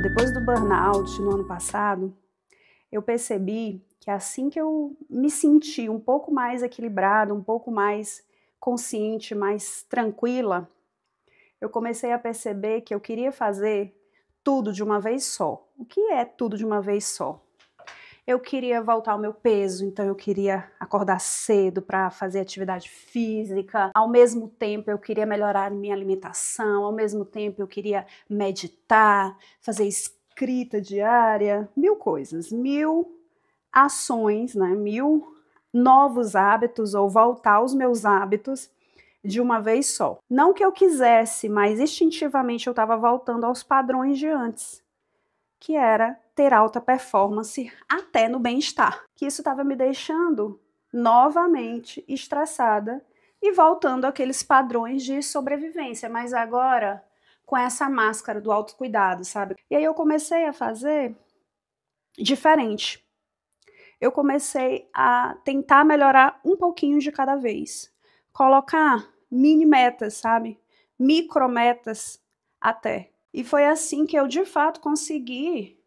Depois do burnout no ano passado, eu percebi que assim que eu me senti um pouco mais equilibrada, um pouco mais consciente, mais tranquila, eu comecei a perceber que eu queria fazer tudo de uma vez só. O que é tudo de uma vez só? Eu queria voltar ao meu peso, então eu queria acordar cedo para fazer atividade física. Ao mesmo tempo eu queria melhorar minha alimentação, ao mesmo tempo eu queria meditar, fazer escrita diária, 1000 coisas, 1000 ações, né? 1000 novos hábitos ou voltar aos meus hábitos de uma vez só. Não que eu quisesse, mas instintivamente eu estava voltando aos padrões de antes, que era ter alta performance até no bem-estar. Que isso estava me deixando novamente estressada e voltando àqueles padrões de sobrevivência, mas agora com essa máscara do autocuidado, sabe? E aí eu comecei a fazer diferente. Eu comecei a tentar melhorar um pouquinho de cada vez. Colocar mini metas, sabe? Micrometas até. E foi assim que eu, de fato, consegui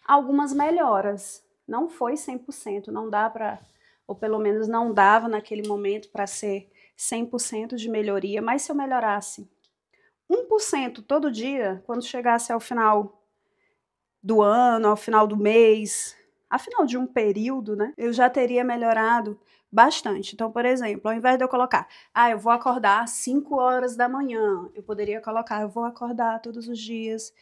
algumas melhoras. Não foi 100%, não dá para, ou pelo menos não dava naquele momento para ser 100% de melhoria, mas se eu melhorasse 1% todo dia, quando chegasse ao final do ano, ao final do mês, ao final de um período, né, eu já teria melhorado bastante. Então, por exemplo, ao invés de eu colocar, eu vou acordar às 5 horas da manhã, eu poderia colocar, eu vou acordar todos os dias,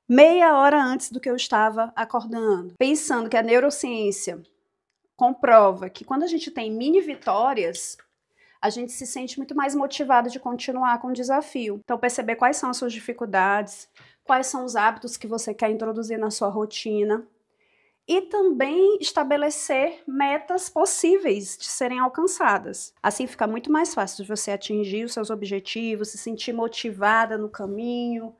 meia hora antes do que eu estava acordando. Pensando que a neurociência comprova que quando a gente tem mini vitórias, a gente se sente muito mais motivado de continuar com o desafio. Então, perceber quais são as suas dificuldades, quais são os hábitos que você quer introduzir na sua rotina, e também estabelecer metas possíveis de serem alcançadas. Assim fica muito mais fácil de você atingir os seus objetivos, se sentir motivada no caminho,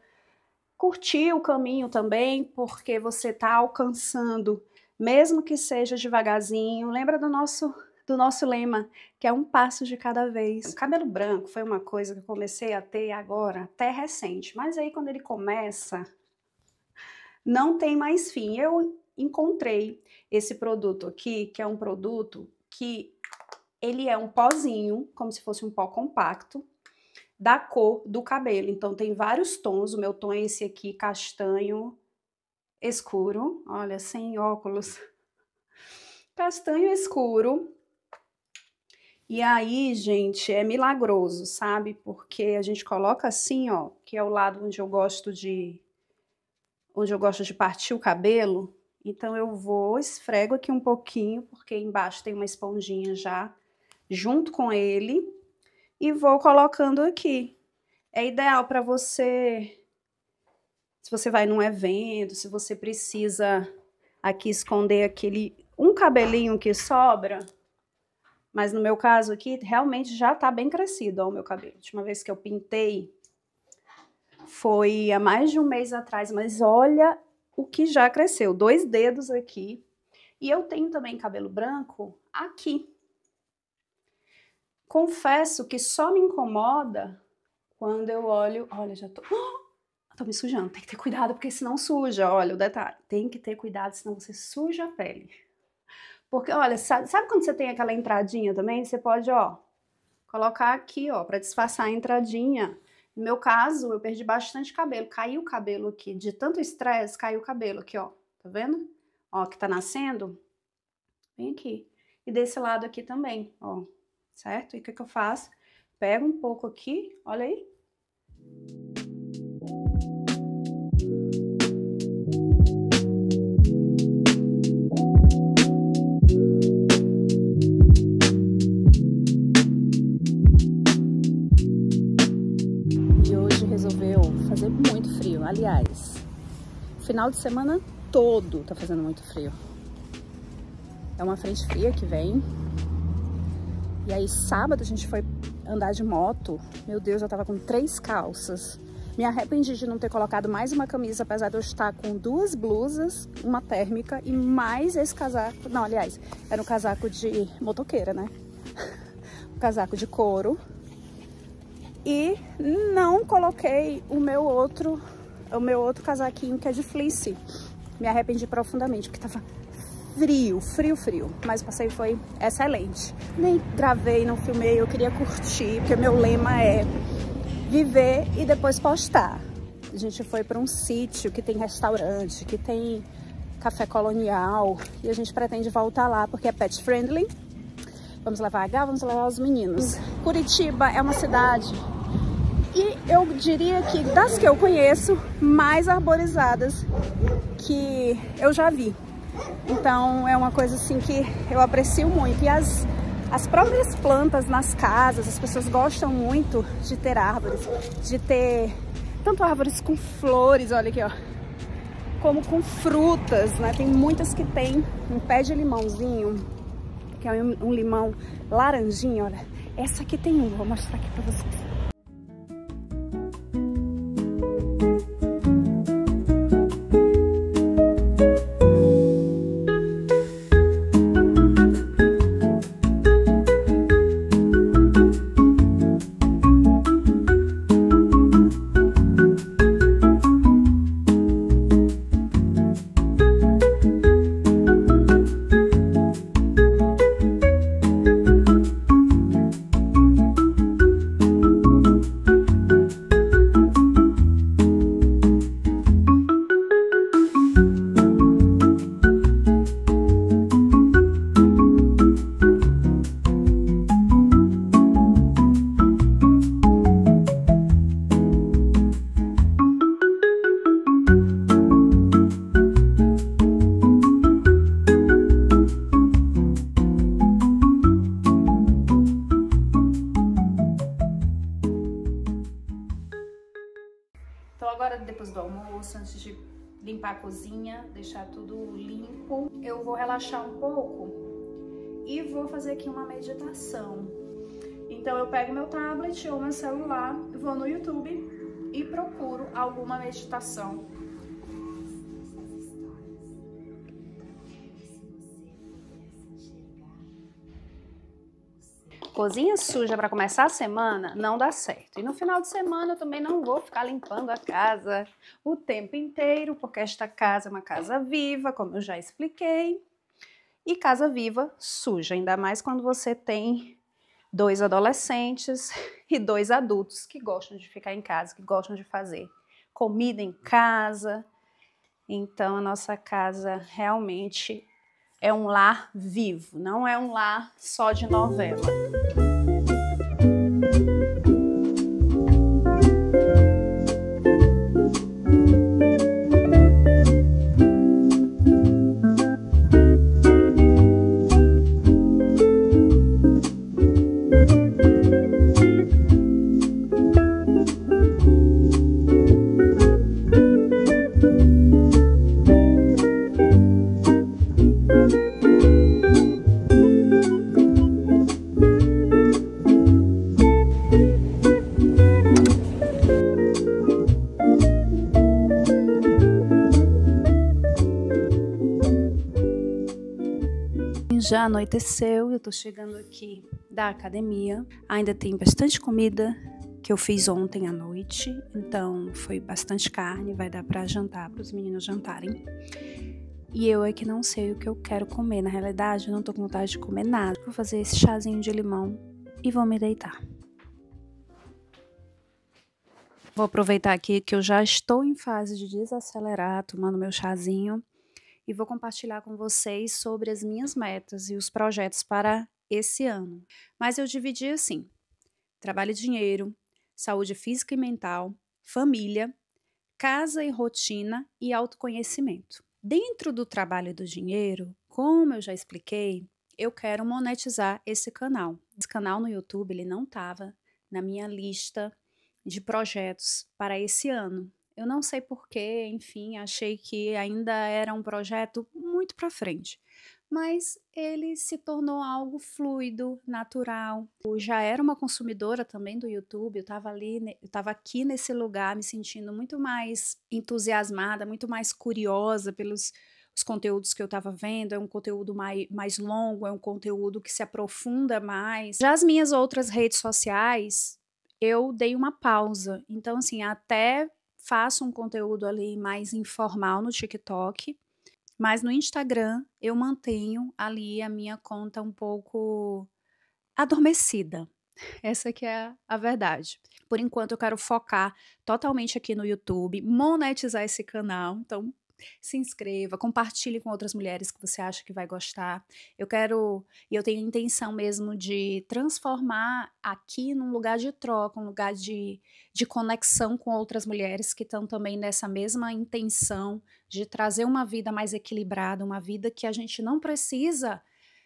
curtir o caminho também, porque você está alcançando, mesmo que seja devagarzinho. Lembra do nosso lema, que é um passo de cada vez. O cabelo branco foi uma coisa que eu comecei a ter agora, até recente, mas aí quando ele começa, não tem mais fim. Eu encontrei esse produto aqui, que é um produto que ele é um pozinho, como se fosse um pó compacto, da cor do cabelo. Então tem vários tons, o meu tom é esse aqui, castanho escuro, olha, sem óculos, castanho escuro. E aí, gente, é milagroso, sabe? Porque a gente coloca assim, ó, que é o lado onde eu gosto de partir o cabelo. Então eu vou, esfrego aqui um pouquinho, porque embaixo tem uma esponjinha já, junto com ele, e vou colocando aqui. É ideal para você, se você vai num evento, se você precisa aqui esconder um cabelinho que sobra, mas no meu caso aqui, realmente já tá bem crescido, ó, o meu cabelo. A última vez que eu pintei foi há mais de um mês atrás, mas olha o que já cresceu, 2 dedos aqui. E eu tenho também cabelo branco aqui. Confesso que só me incomoda quando eu olho... Olha, já tô me sujando, tem que ter cuidado, porque senão suja. Olha o detalhe, tem que ter cuidado, senão você suja a pele. Porque, olha, sabe quando você tem aquela entradinha também? Você pode, ó, colocar aqui, ó, para disfarçar a entradinha. No meu caso, eu perdi bastante cabelo, caiu o cabelo aqui, de tanto estresse, caiu o cabelo aqui, ó, tá vendo? Ó, que tá nascendo, vem aqui. E desse lado aqui também, ó, certo? E o que eu faço? Pego um pouco aqui, olha aí. Fazer muito frio, aliás, final de semana todo tá fazendo muito frio. É uma frente fria que vem. E aí sábado a gente foi andar de moto, meu Deus, eu tava com 3 calças. Me arrependi de não ter colocado mais uma camisa, apesar de eu estar com 2 blusas, uma térmica e mais esse casaco. Não, aliás, era um casaco de motoqueira, né? Um casaco de couro. E não coloquei o meu outro casaquinho, que é de fleece. Me arrependi profundamente, porque tava frio. Mas o passeio foi excelente. Nem gravei, não filmei, eu queria curtir, porque meu lema é viver e depois postar. A gente foi para um sítio que tem restaurante, que tem café colonial, e a gente pretende voltar lá porque é pet friendly. Vamos levar a Gal, vamos levar os meninos. Curitiba é uma cidade, e eu diria que das que eu conheço, mais arborizadas que eu já vi. Então é uma coisa assim que eu aprecio muito. E as próprias plantas nas casas, as pessoas gostam muito de ter árvores, de ter tanto árvores com flores, olha aqui, ó, como com frutas, né? Tem muitas que tem um pé de limãozinho, que é um limão laranjinho, olha. Essa aqui tem vou mostrar aqui pra vocês. Então agora, depois do almoço, antes de limpar a cozinha, deixar tudo limpo, eu vou relaxar um pouco e vou fazer aqui uma meditação. Então eu pego meu tablet ou meu celular, vou no YouTube e procuro alguma meditação. Cozinha suja para começar a semana não dá certo. E no final de semana eu também não vou ficar limpando a casa o tempo inteiro, porque esta casa é uma casa viva, como eu já expliquei. E casa viva suja, ainda mais quando você tem 2 adolescentes e 2 adultos que gostam de ficar em casa, que gostam de fazer comida em casa. Então a nossa casa realmente é um lar vivo, não é um lar só de novela. Já anoiteceu, eu tô chegando aqui da academia. Ainda tem bastante comida que eu fiz ontem à noite, então foi bastante carne, vai dar para jantar, para os meninos jantarem. E eu é que não sei o que eu quero comer. Na realidade, eu não tô com vontade de comer nada. Vou fazer esse chazinho de limão e vou me deitar. Vou aproveitar aqui que eu já estou em fase de desacelerar, tomando meu chazinho. E vou compartilhar com vocês sobre as minhas metas e os projetos para esse ano. Mas eu dividi assim: trabalho e dinheiro, saúde física e mental, família, casa e rotina e autoconhecimento. Dentro do trabalho e do dinheiro, como eu já expliquei, eu quero monetizar esse canal. Esse canal no YouTube ele não estava na minha lista de projetos para esse ano. Eu não sei porquê, enfim, achei que ainda era um projeto muito para frente. mas ele se tornou algo fluido, natural. Eu já era uma consumidora também do YouTube, eu estava ali, eu estava aqui nesse lugar me sentindo muito mais entusiasmada, muito mais curiosa pelos os conteúdos que eu estava vendo. É um conteúdo mais longo, é um conteúdo que se aprofunda mais. Já as minhas outras redes sociais, eu dei uma pausa. Então, assim, até faço um conteúdo ali mais informal no TikTok, mas no Instagram eu mantenho ali a minha conta um pouco adormecida. Essa que é a verdade. Por enquanto eu quero focar totalmente aqui no YouTube, monetizar esse canal, então se inscreva, compartilhe com outras mulheres que você acha que vai gostar. Eu tenho intenção mesmo de transformar aqui num lugar de troca, um lugar de conexão com outras mulheres que estão também nessa mesma intenção de trazer uma vida mais equilibrada, uma vida que a gente não precisa.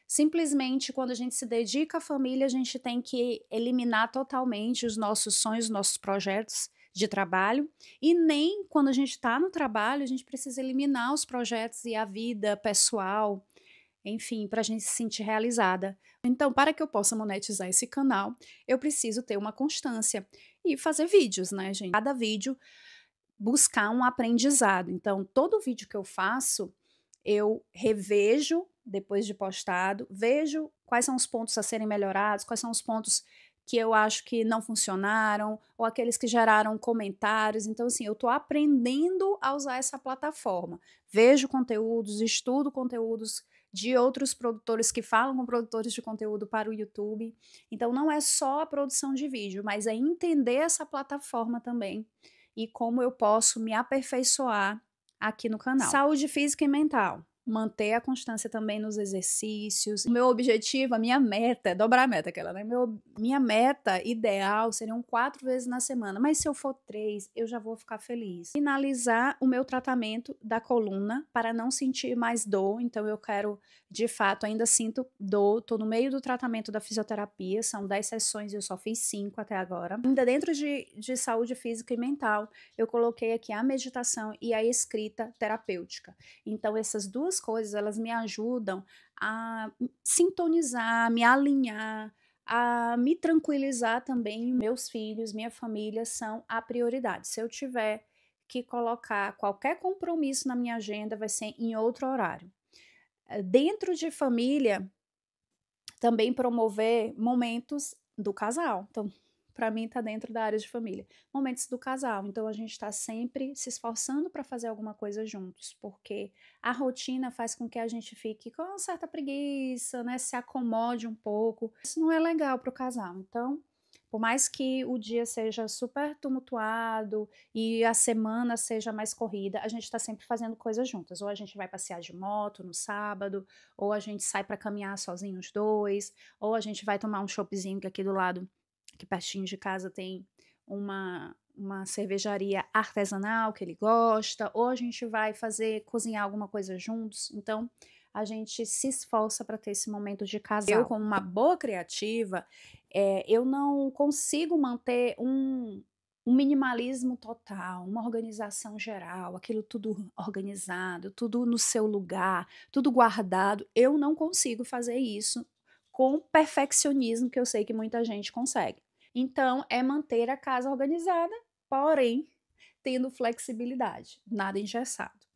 Simplesmente, quando a gente se dedica à família, a gente tem que eliminar totalmente os nossos sonhos, os nossos projetos de trabalho, e nem quando a gente está no trabalho, a gente precisa eliminar os projetos e a vida pessoal, enfim, para a gente se sentir realizada. Então, para que eu possa monetizar esse canal, eu preciso ter uma constância e fazer vídeos, né, gente? Cada vídeo buscar um aprendizado. Então, todo vídeo que eu faço, eu revejo depois de postado, vejo quais são os pontos a serem melhorados, quais são os pontos que eu acho que não funcionaram, ou aqueles que geraram comentários. Então, assim, eu estou aprendendo a usar essa plataforma. Vejo conteúdos, estudo conteúdos de outros produtores que falam com produtores de conteúdo para o YouTube. Então, não é só a produção de vídeo, mas é entender essa plataforma também e como eu posso me aperfeiçoar aqui no canal. Saúde física e mental. Manter a constância também nos exercícios. O meu objetivo, a minha meta, é dobrar a meta aquela, né? Minha meta ideal seriam 4 vezes na semana, mas se eu for 3, eu já vou ficar feliz. Finalizar o meu tratamento da coluna para não sentir mais dor, então eu quero, de fato, ainda sinto dor, tô no meio do tratamento da fisioterapia, são 10 sessões e eu só fiz 5 até agora. Ainda dentro de saúde física e mental, eu coloquei aqui a meditação e a escrita terapêutica. Então, essas duas coisas, elas me ajudam a sintonizar, me alinhar, a me tranquilizar também. Meus filhos, minha família são a prioridade. Se eu tiver que colocar qualquer compromisso na minha agenda, vai ser em outro horário. Dentro de família, também promover momentos do casal. Então, para mim, está dentro da área de família. Momentos do casal. Então, a gente está sempre se esforçando para fazer alguma coisa juntos, porque a rotina faz com que a gente fique com uma certa preguiça, né? Se acomode um pouco. Isso não é legal para o casal. Então, por mais que o dia seja super tumultuado e a semana seja mais corrida, a gente está sempre fazendo coisas juntas. Ou a gente vai passear de moto no sábado, ou a gente sai para caminhar sozinhos os dois, ou a gente vai tomar um choppzinho que aqui do lado, aqui pertinho de casa, tem uma cervejaria artesanal que ele gosta, ou a gente vai cozinhar alguma coisa juntos. Então, a gente se esforça para ter esse momento de casal. Eu, como uma boa criativa, eu não consigo manter um minimalismo total, uma organização geral, aquilo tudo organizado, tudo no seu lugar, tudo guardado. Eu não consigo fazer isso com perfeccionismo que eu sei que muita gente consegue. Então, é manter a casa organizada, porém, tendo flexibilidade, nada engessado.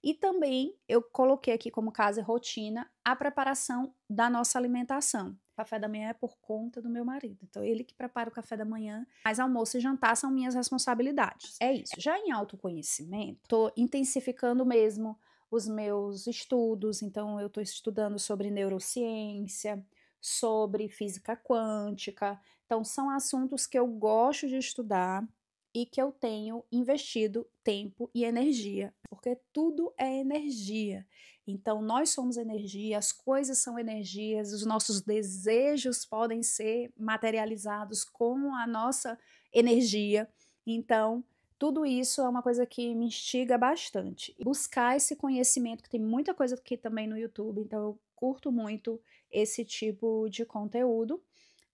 E também eu coloquei aqui como casa e rotina a preparação da nossa alimentação. O café da manhã é por conta do meu marido, então ele que prepara o café da manhã, mas almoço e jantar são minhas responsabilidades. É isso. Já em autoconhecimento, estou intensificando mesmo os meus estudos, então eu estou estudando sobre neurociência, sobre física quântica, então são assuntos que eu gosto de estudar e que eu tenho investido tempo e energia, porque tudo é energia. Então, nós somos energia, as coisas são energias, os nossos desejos podem ser materializados com a nossa energia. Então, tudo isso é uma coisa que me instiga bastante. Buscar esse conhecimento, que tem muita coisa aqui também no YouTube, então eu curto muito esse tipo de conteúdo.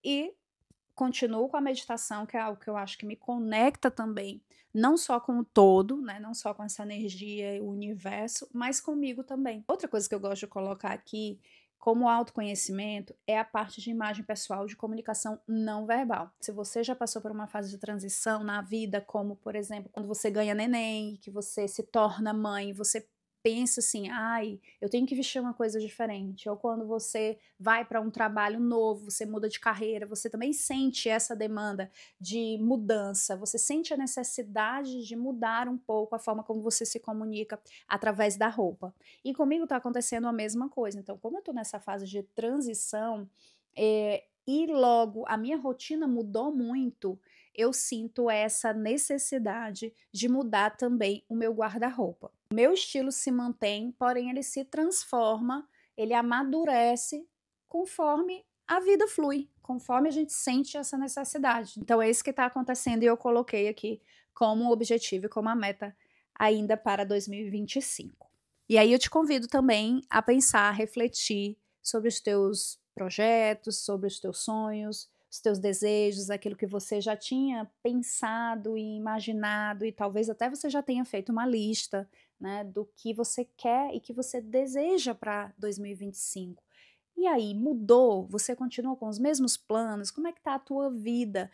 E continuo com a meditação, que é algo que eu acho que me conecta também, não só com o todo, né, não só com essa energia e o universo, mas comigo também. Outra coisa que eu gosto de colocar aqui, como autoconhecimento, é a parte de imagem pessoal, de comunicação não verbal. Se você já passou por uma fase de transição na vida, como, por exemplo, quando você ganha neném, que você se torna mãe, você pensa assim, ai, eu tenho que vestir uma coisa diferente. Ou quando você vai para um trabalho novo, você muda de carreira, você também sente essa demanda de mudança, você sente a necessidade de mudar um pouco a forma como você se comunica através da roupa. E comigo está acontecendo a mesma coisa. Então, como eu estou nessa fase de transição, e logo a minha rotina mudou muito, eu sinto essa necessidade de mudar também o meu guarda-roupa. O meu estilo se mantém, porém ele se transforma, ele amadurece conforme a vida flui, conforme a gente sente essa necessidade. Então é isso que está acontecendo e eu coloquei aqui como objetivo e como a meta ainda para 2025. E aí eu te convido também a pensar, a refletir sobre os teus projetos, sobre os teus sonhos, os teus desejos, aquilo que você já tinha pensado e imaginado, e talvez até você já tenha feito uma lista, né, do que você quer e que você deseja para 2025. E aí, mudou? Você continua com os mesmos planos? Como é que está a tua vida?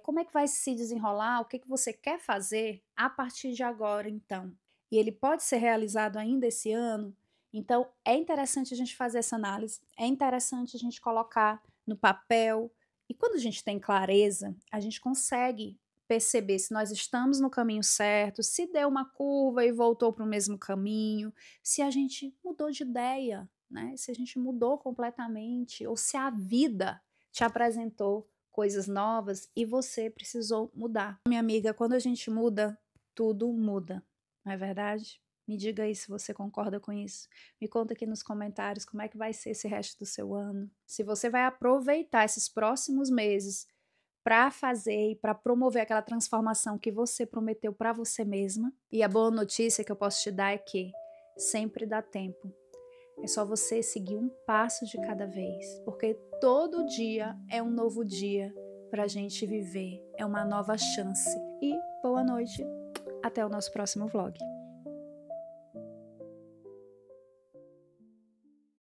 Como é que vai se desenrolar? O que você quer fazer a partir de agora, então? E ele pode ser realizado ainda esse ano? Então, é interessante a gente fazer essa análise, é interessante a gente colocar no papel. E quando a gente tem clareza, a gente consegue perceber se nós estamos no caminho certo, se deu uma curva e voltou para o mesmo caminho, se a gente mudou de ideia, né? Se a gente mudou completamente, ou se a vida te apresentou coisas novas e você precisou mudar. Minha amiga, quando a gente muda, tudo muda, não é verdade? Me diga aí se você concorda com isso. Me conta aqui nos comentários como é que vai ser esse resto do seu ano. Se você vai aproveitar esses próximos meses para fazer e para promover aquela transformação que você prometeu para você mesma. E a boa notícia que eu posso te dar é que sempre dá tempo. É só você seguir um passo de cada vez, porque todo dia é um novo dia para a gente viver, é uma nova chance. E boa noite, até o nosso próximo vlog.